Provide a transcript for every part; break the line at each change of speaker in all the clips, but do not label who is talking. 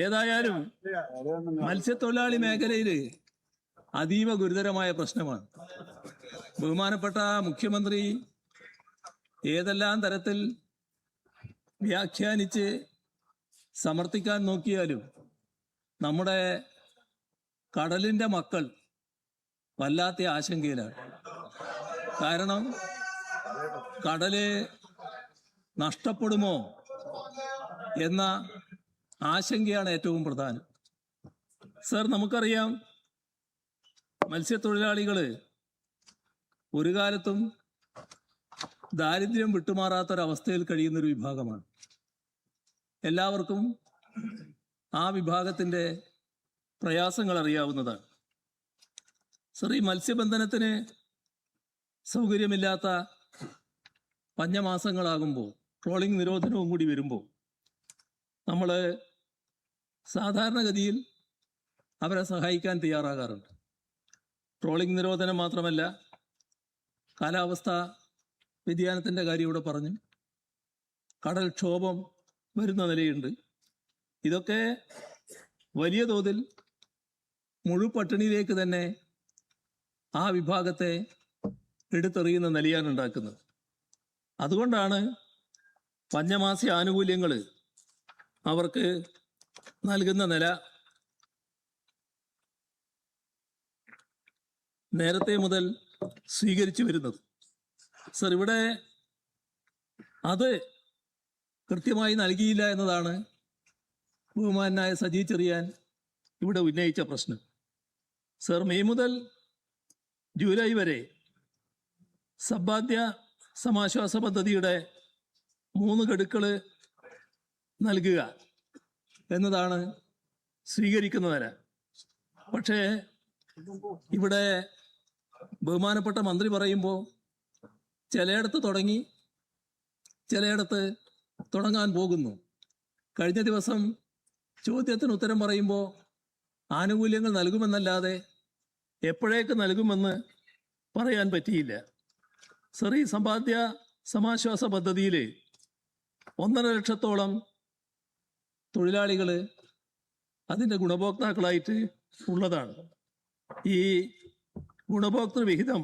ഏതായാലും മത്സ്യത്തൊഴിലാളി മേഖലയില് അതീവ ഗുരുതരമായ പ്രശ്നമാണ്. ബഹുമാനപ്പെട്ട മുഖ്യമന്ത്രി ഏതെല്ലാം തരത്തിൽ വ്യാഖ്യാനിച്ച് സമർത്ഥിക്കാൻ നോക്കിയാലും നമ്മുടെ കടലിന്റെ മക്കൾ വല്ലാത്ത ആശങ്കയിലാണ്. കാരണം കടല് നഷ്ടപ്പെടുമോ എന്ന ആശങ്കയാണ് ഏറ്റവും പ്രധാനം. സർ, നമുക്കറിയാം മത്സ്യത്തൊഴിലാളികള് ഒരു കാലത്തും ദാരിദ്ര്യം വിട്ടുമാറാത്തൊരവസ്ഥയിൽ കഴിയുന്നൊരു വിഭാഗമാണ്. എല്ലാവർക്കും ആ വിഭാഗത്തിന്റെ പ്രയാസങ്ങൾ അറിയാവുന്നതാണ്. സർ, ഈ മത്സ്യബന്ധനത്തിന് സൗകര്യമില്ലാത്ത പഞ്ഞമാസങ്ങളാകുമ്പോൾ, ട്രോളിംഗ് നിരോധനവും കൂടി വരുമ്പോൾ നമ്മൾ സാധാരണഗതിയിൽ അവരെ സഹായിക്കാൻ തയ്യാറാകാറുണ്ട്. ട്രോളിംഗ് നിരോധനം മാത്രമല്ല, കാലാവസ്ഥാ വ്യതിയാനത്തിൻ്റെ കാര്യം ഇവിടെ പറഞ്ഞു, കടൽക്ഷോഭം വരുന്ന നിലയുണ്ട്. ഇതൊക്കെ വലിയ തോതിൽ മുഴുപട്ടിണിയിലേക്ക് തന്നെ ആ വിഭാഗത്തെ എടുത്തെറിയുന്ന നിലയാണ് ഉണ്ടാക്കുന്നത്. അതുകൊണ്ടാണ് പഞ്ഞമാസ ആനുകൂല്യങ്ങൾ അവർക്ക് നൽകുന്ന നില നേരത്തെ മുതൽ സ്വീകരിച്ചു വരുന്നത്. സർ, ഇവിടെ അത് കൃത്യമായി നൽകിയില്ല എന്നതാണ് ബഹുമാനായ സജി ചെറിയാൻ ഇവിടെ ഉന്നയിച്ച പ്രശ്നം. സർ, മെയ് മുതൽ ജൂലൈ വരെ സമ്പാദ്യ സമാശ്വാസ പദ്ധതിയുടെ 3 ഗഡുക്കൾ നൽകുക എന്നതാണ് സ്വീകരിക്കുന്ന നില. പക്ഷേ ഇവിടെ ബഹുമാനപ്പെട്ട മന്ത്രി പറയുമ്പോൾ ചിലയിടത്ത് തുടങ്ങി, ചിലയിടത്ത് തുടങ്ങാൻ പോകുന്നു. കഴിഞ്ഞ ദിവസം ചോദ്യത്തിന് ഉത്തരം പറയുമ്പോൾ ആനുകൂല്യങ്ങൾ നൽകുമെന്നല്ലാതെ എപ്പോഴേക്ക് നൽകുമെന്ന് പറയാൻ പറ്റിയില്ല. സർ, ഈ സമ്പാദ്യ സമാശ്വാസ പദ്ധതിയിൽ 1.5 ലക്ഷത്തോളം തൊഴിലാളികൾ അതിൻ്റെ ഗുണഭോക്താക്കളായിട്ട് ഉള്ളതാണ്. ഈ ഗുണഭോക്തൃ വിഹിതം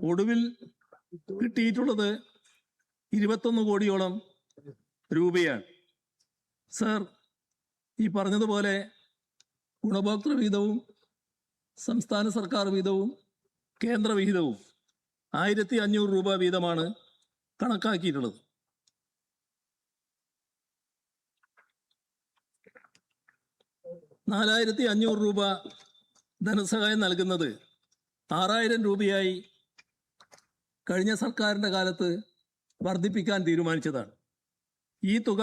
ഒടുവിൽ കിട്ടിയിട്ടുള്ളത് 21 കോടിയോളം രൂപയാണ്. സർ, ഈ പറഞ്ഞതുപോലെ ഗുണഭോക്തൃ വിഹിതവും സംസ്ഥാന സർക്കാർ വിഹിതവും കേന്ദ്ര വിഹിതവും 1500 രൂപ വീതമാണ് കണക്കാക്കിയിട്ടുള്ളത്. രൂപ ധനസഹായം നൽകുന്നത് 6000 രൂപയായി കഴിഞ്ഞ സർക്കാരിൻ്റെ കാലത്ത് വർദ്ധിപ്പിക്കാൻ തീരുമാനിച്ചതാണ്. ഈ തുക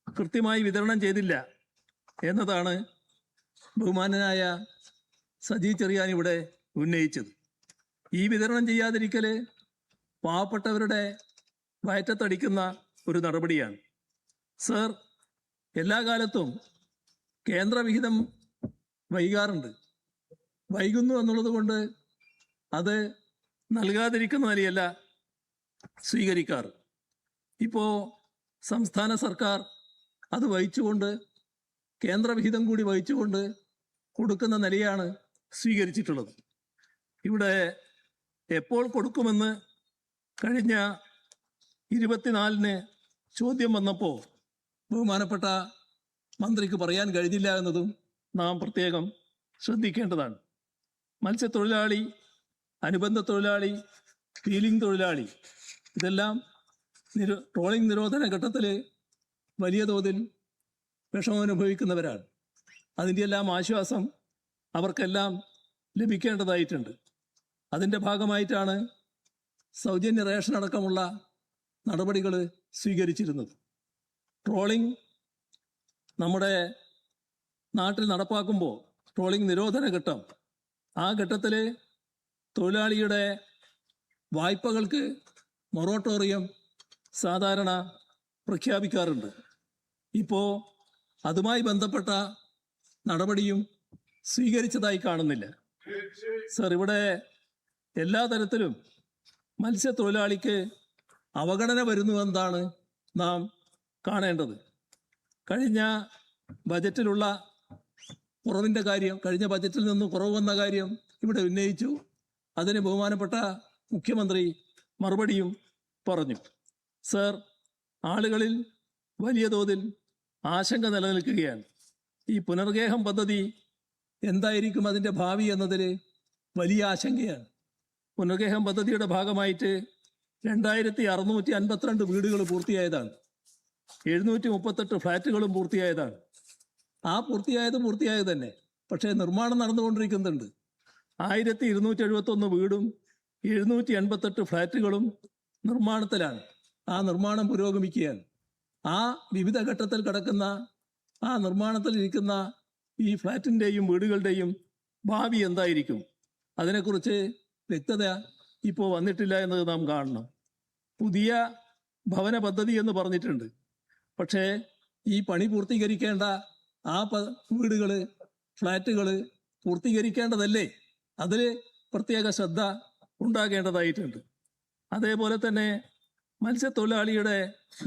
കൃത്യമായി വിതരണം ചെയ്തില്ല എന്നതാണ് ബഹുമാനനായ സജി ചെറിയാൻ ഇവിടെ ഉന്നയിച്ചത്. ഈ വിതരണം ചെയ്യാതിരിക്കൽ പാവപ്പെട്ടവരുടെ വയറ്റത്തടിക്കുന്ന ഒരു നടപടിയാണ്. സർ, എല്ലാ കാലത്തും കേന്ദ്രവിഹിതം വൈകാറുണ്ട്. വൈകുന്നു എന്നുള്ളത് കൊണ്ട് അത് നൽകാതിരിക്കുന്ന നിലയല്ല സ്വീകരിക്കാറ്. ഇപ്പോൾ സംസ്ഥാന സർക്കാർ അത് വഹിച്ചുകൊണ്ട്, കേന്ദ്രവിഹിതം കൂടി വഹിച്ചുകൊണ്ട് കൊടുക്കുന്ന നിലയാണ് സ്വീകരിച്ചിട്ടുള്ളത്. ഇവിടെ എപ്പോൾ കൊടുക്കുമെന്ന് കഴിഞ്ഞ 24-ന് ചോദ്യം വന്നപ്പോൾ ബഹുമാനപ്പെട്ട മന്ത്രിക്ക് പറയാൻ കഴിഞ്ഞില്ല എന്നതും നാം പ്രത്യേകം ശ്രദ്ധിക്കേണ്ടതാണ്. മത്സ്യത്തൊഴിലാളി, അനുബന്ധ തൊഴിലാളി, ഫീലിംഗ് തൊഴിലാളി ഇതെല്ലാം ട്രോളിംഗ് നിരോധന ഘട്ടത്തിൽ വലിയ തോതിൽ വിഷമം അനുഭവിക്കുന്നവരാണ്. അതിൻ്റെ എല്ലാം ആശ്വാസം അവർക്കെല്ലാം ലഭിക്കേണ്ടതായിട്ടുണ്ട്. അതിൻ്റെ ഭാഗമായിട്ടാണ് സൗജന്യ റേഷൻ അടക്കമുള്ള നടപടികൾ സ്വീകരിച്ചിരുന്നത്. ട്രോളിംഗ് നമ്മുടെ നാട്ടിൽ നടപ്പാക്കുമ്പോൾ, ട്രോളിംഗ് നിരോധന ഘട്ടം, ആ ഘട്ടത്തിൽ തൊഴിലാളിയുടെ വായ്പകൾക്ക് മൊറട്ടോറിയം സാധാരണ പ്രഖ്യാപിക്കാറുണ്ട്. ഇപ്പോൾ അതുമായി ബന്ധപ്പെട്ട നടപടിയും സ്വീകരിച്ചതായി കാണുന്നില്ല. സർ, ഇവിടെ എല്ലാ തരത്തിലും മത്സ്യത്തൊഴിലാളിക്ക് അവഗണന വരുന്നുവെന്നാണ് നാം കാണേണ്ടത്. കഴിഞ്ഞ ബജറ്റിലുള്ള കുറവിൻ്റെ കാര്യം, കഴിഞ്ഞ ബജറ്റിൽ നിന്ന് കുറവ് വന്ന കാര്യം ഇവിടെ ഉന്നയിച്ചു. അതിന് ബഹുമാനപ്പെട്ട മുഖ്യമന്ത്രി മറുപടിയും പറഞ്ഞു. സർ, ആളുകളിൽ വലിയ തോതിൽ ആശങ്ക നിലനിൽക്കുകയാണ്. ഈ പുനർഗേഹം പദ്ധതി എന്തായിരിക്കും അതിൻ്റെ ഭാവി എന്നതിൽ വലിയ ആശങ്കയാണ്. പുനർഗേഹം പദ്ധതിയുടെ ഭാഗമായിട്ട് 2652 വീടുകൾ പൂർത്തിയായതാണ്. 738 ഫ്ലാറ്റുകളും പൂർത്തിയായതാണ്. ആ പൂർത്തിയായത് തന്നെ. പക്ഷേ നിർമ്മാണം നടന്നുകൊണ്ടിരിക്കുന്നുണ്ട്. 1271 വീടും 788 ഫ്ലാറ്റുകളും നിർമ്മാണത്തിലാണ്. ആ നിർമ്മാണം പുരോഗമിക്കുകയാണ്. ആ വിവിധ ഘട്ടത്തിൽ കിടക്കുന്ന ആ നിർമ്മാണത്തിലിരിക്കുന്ന ഈ ഫ്ലാറ്റിൻ്റെയും വീടുകളുടെയും ഭാവി എന്തായിരിക്കും? അതിനെക്കുറിച്ച് വ്യക്തത ഇപ്പോൾ വന്നിട്ടില്ല എന്നത് നാം കാണണം. പുതിയ ഭവന പദ്ധതി എന്ന് പറഞ്ഞിട്ടുണ്ട്. പക്ഷേ ഈ പണി പൂർത്തീകരിക്കേണ്ട ആ വീടുകൾ, ഫ്ലാറ്റുകൾ പൂർത്തീകരിക്കേണ്ടതല്ലേ? അതിൽ പ്രത്യേക ശ്രദ്ധ ഉണ്ടാകേണ്ടതായിട്ടുണ്ട്. അതേപോലെ തന്നെ മത്സ്യത്തൊഴിലാളിയുടെ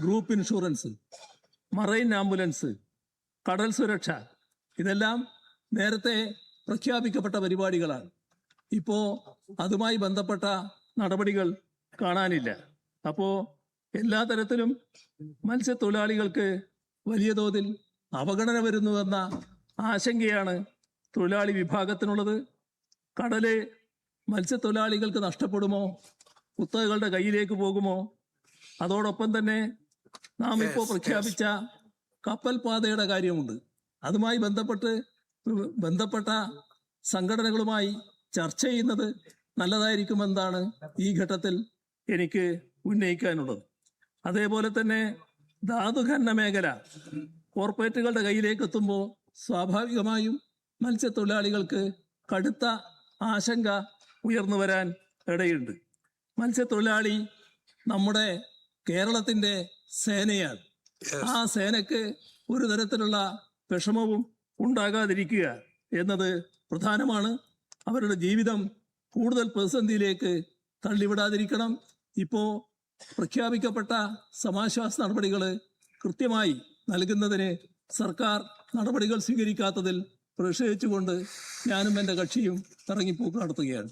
ഗ്രൂപ്പ് ഇൻഷുറൻസ്, മറൈൻ ആംബുലൻസ്, കടൽ സുരക്ഷ, ഇതെല്ലാം നേരത്തെ പ്രഖ്യാപിക്കപ്പെട്ട പരിപാടികളാണ്. ഇപ്പോൾ അതുമായി ബന്ധപ്പെട്ട നടപടികൾ കാണാനില്ല. അപ്പോൾ എല്ലാ തരത്തിലും മത്സ്യത്തൊഴിലാളികൾക്ക് വലിയ തോതിൽ അവഗണന വരുന്നുവെന്ന ആശങ്കയാണ് തൊഴിലാളി വിഭാഗത്തിനുള്ളത്. കടല് മത്സ്യത്തൊഴിലാളികൾക്ക് നഷ്ടപ്പെടുമോ? കുത്തകകളുടെ കയ്യിലേക്ക് പോകുമോ? അതോടൊപ്പം തന്നെ നാം ഇപ്പോൾ പ്രഖ്യാപിച്ച കപ്പൽ പാതയുടെ കാര്യമുണ്ട്. അതുമായി ബന്ധപ്പെട്ട സംഘടനകളുമായി ചർച്ച ചെയ്യുന്നത് നല്ലതായിരിക്കുമെന്നാണ് ഈ ഘട്ടത്തിൽ എനിക്ക് ഉന്നയിക്കാനുള്ളത്. അതേപോലെ തന്നെ ധാതുഖനന മേഖല കോർപ്പറേറ്റുകളുടെ കയ്യിലേക്ക് എത്തുമ്പോൾ സ്വാഭാവികമായും മത്സ്യത്തൊഴിലാളികൾക്ക് കടുത്ത ആശങ്ക ഉയർന്നു വരാൻ ഇടയുണ്ട്. മത്സ്യത്തൊഴിലാളി നമ്മുടെ കേരളത്തിൻ്റെ സേനയാണ്. ആ സേനയ്ക്ക് ഒരു തരത്തിലുള്ള വിഷമവും ഉണ്ടാകാതിരിക്കുക എന്നത് പ്രധാനമാണ്. അവരുടെ ജീവിതം കൂടുതൽ പ്രതിസന്ധിയിലേക്ക് തള്ളിവിടാതിരിക്കണം. ഇപ്പോൾ പ്രഖ്യാപിക്കപ്പെട്ട സമാശ്വാസ നടപടികൾ കൃത്യമായി നൽകുന്നതിന് സർക്കാർ നടപടികൾ സ്വീകരിക്കാത്തതിൽ പ്രതിഷേധിച്ചുകൊണ്ട് ഞാനും എൻ്റെ കക്ഷിയും ഇറങ്ങിപ്പോക്ക് നടത്തുകയാണ്.